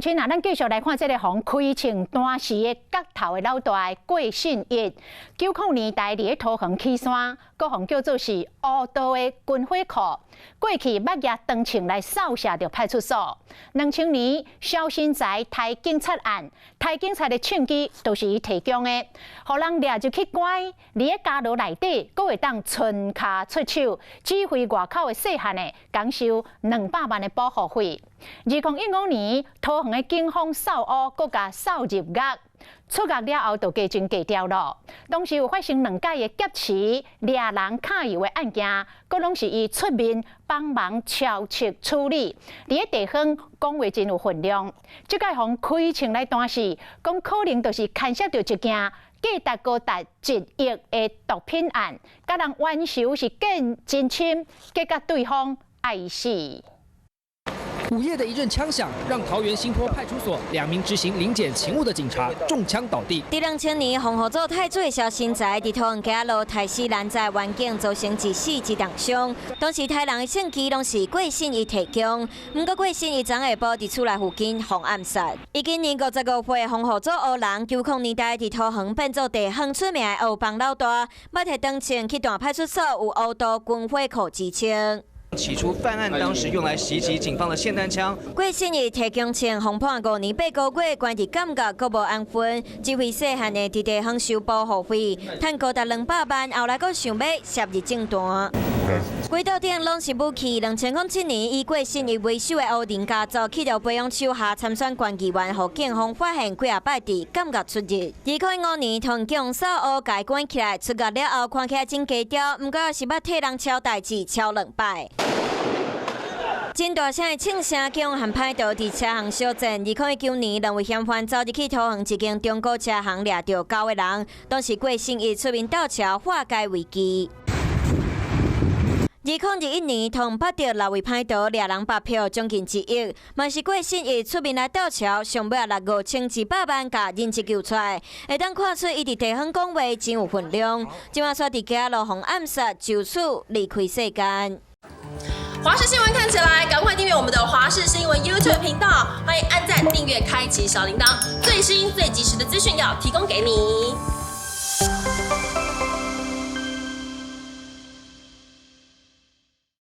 亲啊，咱继续来看这个红开庆单时的角头的老大郭信义，90年代伫桃园起山，各项叫做是乌道的军火库。过去捌业当场来扫射着派出所。2000年小新宅台警察案，台警察的证据都是伊提供的，互人掠入去关，伫咧家牢内底，阁会当伸骹出手，指挥外口的细汉的，讲收200万的保护费。2015年，桃园的警方扫乌，阁甲扫入狱。出狱了后，就加真低调咯。当时有发生2起的劫持、掠人卡油的案件，阁拢是伊出面帮忙超前处理。伫咧地方讲话真有分量。即届从开庆来担事，讲可能就是牵涉到一件价值高达1亿的毒品案，甲人冤仇是见真深，结果对方爱死。午夜的一阵枪响，让桃园新坡派出所2名执行临检勤务的警察中枪倒地。伫2000年，防护组太最小新宅伫桃园街路台西拦在环境造成一死一重伤。当时台人的证据拢是郭信义提供，不过郭信义昨下晡伫厝内附近被暗杀。伊今年55岁，防护组乌人，90年代伫桃园变做地方出名的乌帮老大，捌摕当前去大派出所有乌道军火库之称。 起初犯案当时用来袭击警方的霰弹枪。郭信义提供前红判5年8个月，关伫监狱阁无安分，只为细汉的伫地方收保护费，赚高达200万，后来阁想要涉入政坛。规道顶拢是武器。2007年，以郭信义为首的乌人家族去到培养手下参选县议员，互警方发现几摆伫监狱出入。2015年，同警扫乌改关起来，出狱了后看起来真低调，不过也是捌替人超代志，超2摆。 真大声的庆声，警和歹徒伫车行相战。2019年，两位嫌犯走入去桃园一间中古车行，掠到9个人，当时郭信义出面斗桥化解危机。2021年，同捌到6位歹徒掠人发票将近1亿，嘛是郭信义出面来斗桥，上尾拿5100万甲人质救出来，会当看出伊伫地方讲话真有分量。今晚煞伫街路互暗杀，就此离开世间。 华视新闻看起来，赶快订阅我们的华视新闻 YouTube 频道，欢迎按赞、订阅、开启小铃铛，最新最及时的资讯要提供给你。